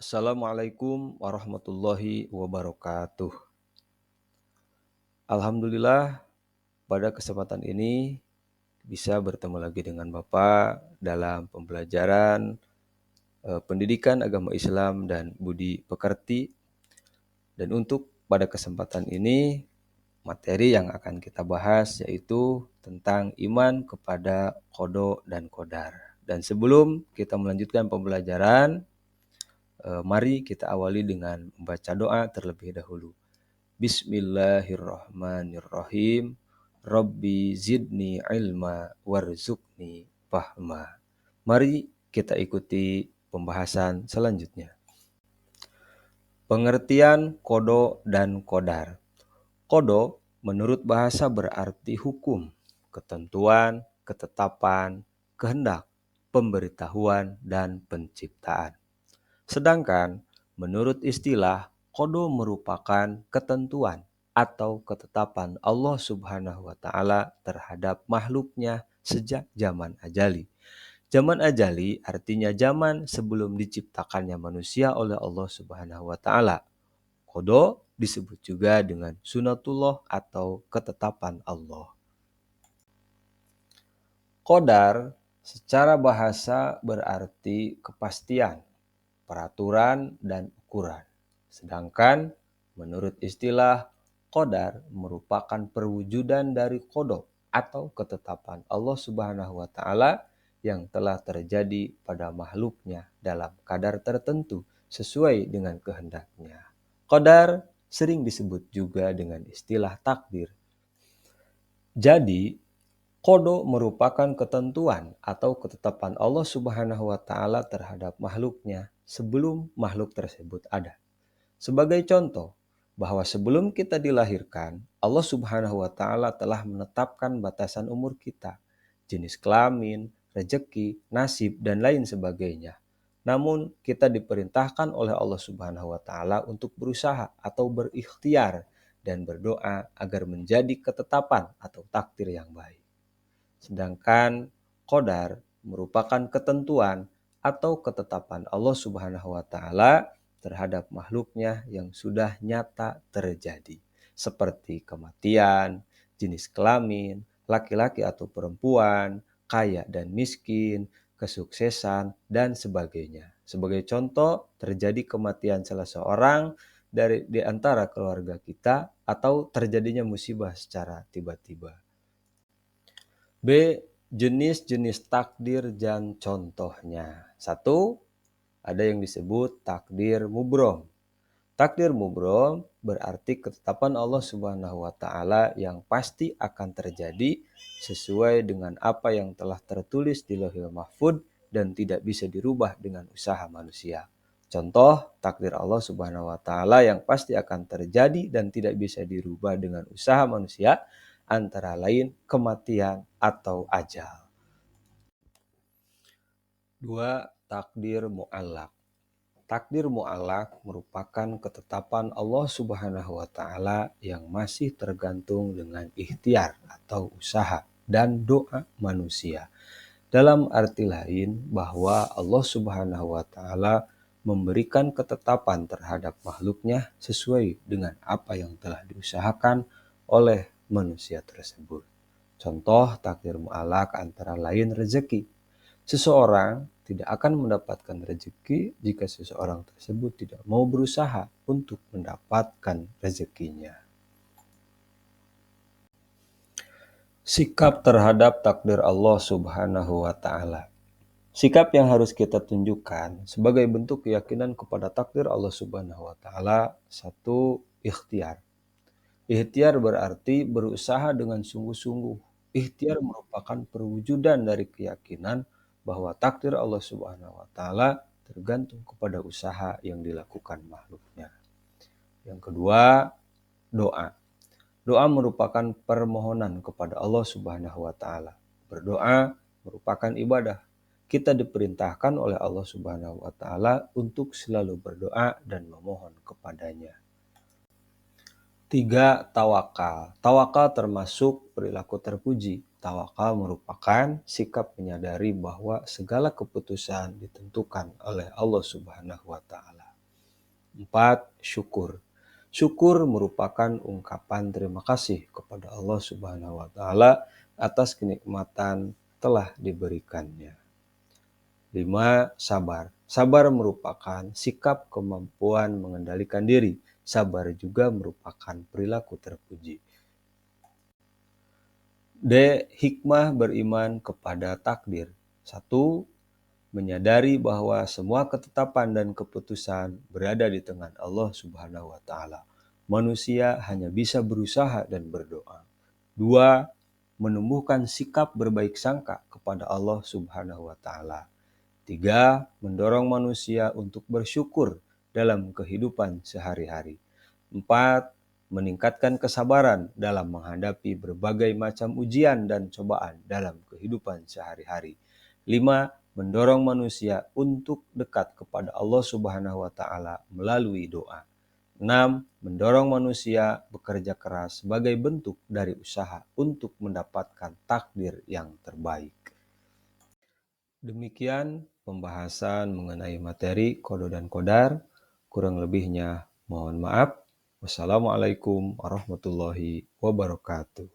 Assalamualaikum warahmatullahi wabarakatuh. Alhamdulillah, pada kesempatan ini bisa bertemu lagi dengan Bapak dalam pembelajaran pendidikan agama Islam dan budi pekerti. Dan untuk pada kesempatan ini, materi yang akan kita bahas yaitu tentang iman kepada qada dan qadar. Dan sebelum kita melanjutkan pembelajaran, mari kita awali dengan membaca doa terlebih dahulu. Bismillahirrahmanirrahim. Rabbi zidni ilma warzuqni fahma. Mari kita ikuti pembahasan selanjutnya. Pengertian qada dan qadar. Qada menurut bahasa berarti hukum, ketentuan, ketetapan, kehendak, pemberitahuan, dan penciptaan. Sedangkan menurut istilah, qada merupakan ketentuan atau ketetapan Allah Subhanahu wa Ta'ala terhadap makhluknya sejak zaman ajali. Zaman ajali artinya zaman sebelum diciptakannya manusia oleh Allah Subhanahu wa Ta'ala. Qada disebut juga dengan sunatullah atau ketetapan Allah. Qadar secara bahasa berarti kepastian, peraturan, dan ukuran. Sedangkan menurut istilah, qadar merupakan perwujudan dari qada atau ketetapan Allah Subhanahu wa Ta'ala yang telah terjadi pada makhluknya dalam kadar tertentu sesuai dengan kehendaknya. Qadar sering disebut juga dengan istilah takdir. Jadi, qada merupakan ketentuan atau ketetapan Allah Subhanahu wa Ta'ala terhadap makhluknya sebelum makhluk tersebut ada. Sebagai contoh, bahwa sebelum kita dilahirkan, Allah Subhanahu wa Ta'ala telah menetapkan batasan umur kita, jenis kelamin, rejeki, nasib, dan lain sebagainya. Namun, kita diperintahkan oleh Allah Subhanahu wa Ta'ala untuk berusaha atau berikhtiar dan berdoa agar menjadi ketetapan atau takdir yang baik. Sedangkan qadar merupakan ketentuan atau ketetapan Allah Subhanahu wa Ta'ala terhadap makhluknya yang sudah nyata terjadi, seperti kematian, jenis kelamin, laki-laki atau perempuan, kaya dan miskin, kesuksesan, dan sebagainya. Sebagai contoh, terjadi kematian salah seorang di antara keluarga kita atau terjadinya musibah secara tiba-tiba. B. Jenis-jenis takdir dan contohnya. 1. Ada yang disebut takdir mubrom. Takdir mubrom berarti ketetapan Allah Subhanahu wa Ta'ala yang pasti akan terjadi sesuai dengan apa yang telah tertulis di Lauhul Mahfudz dan tidak bisa dirubah dengan usaha manusia. Contoh, takdir Allah Subhanahu wa Ta'ala yang pasti akan terjadi dan tidak bisa dirubah dengan usaha manusia antara lain kematian atau ajal. 2. Takdir mu'allaq. Takdir mu'allaq merupakan ketetapan Allah Subhanahu wa Ta'ala yang masih tergantung dengan ikhtiar atau usaha dan doa manusia. Dalam arti lain bahwa Allah Subhanahu wa Ta'ala memberikan ketetapan terhadap makhluknya sesuai dengan apa yang telah diusahakan oleh manusia tersebut. Contoh takdir mu'allaq antara lain rezeki. Seseorang tidak akan mendapatkan rezeki jika seseorang tersebut tidak mau berusaha untuk mendapatkan rezekinya. Sikap terhadap takdir Allah Subhanahu wa Ta'ala. Sikap yang harus kita tunjukkan sebagai bentuk keyakinan kepada takdir Allah Subhanahu wa Ta'ala. 1. Ikhtiar. Ikhtiar berarti berusaha dengan sungguh-sungguh. Ikhtiar merupakan perwujudan dari keyakinan bahwa takdir Allah Subhanahu wa Ta'ala tergantung kepada usaha yang dilakukan makhluknya. Yang kedua, doa. Doa merupakan permohonan kepada Allah Subhanahu wa Ta'ala. Berdoa merupakan ibadah. Kita diperintahkan oleh Allah Subhanahu wa Ta'ala untuk selalu berdoa dan memohon kepadanya. 3. Tawakal. Tawakal termasuk perilaku terpuji. Tawakal merupakan sikap menyadari bahwa segala keputusan ditentukan oleh Allah Subhanahu wa Ta'ala. 4. Syukur. Syukur merupakan ungkapan terima kasih kepada Allah Subhanahu wa taala atas kenikmatan telah diberikannya. 5. Sabar. Sabar merupakan sikap kemampuan mengendalikan diri. Sabar juga merupakan perilaku terpuji. D. Hikmah beriman kepada takdir. 1. Menyadari bahwa semua ketetapan dan keputusan berada di tangan Allah Subhanahu wa taala. Manusia hanya bisa berusaha dan berdoa. 2. Menumbuhkan sikap berbaik sangka kepada Allah Subhanahu wa taala. 3. Mendorong manusia untuk bersyukur dalam kehidupan sehari-hari. 4. Meningkatkan kesabaran dalam menghadapi berbagai macam ujian dan cobaan dalam kehidupan sehari-hari. 5. Mendorong manusia untuk dekat kepada Allah Subhanahu wa taala melalui doa. 6. Mendorong manusia bekerja keras sebagai bentuk dari usaha untuk mendapatkan takdir yang terbaik. Demikian pembahasan mengenai materi Qada dan Qadar. Kurang lebihnya mohon maaf. Wassalamualaikum warahmatullahi wabarakatuh.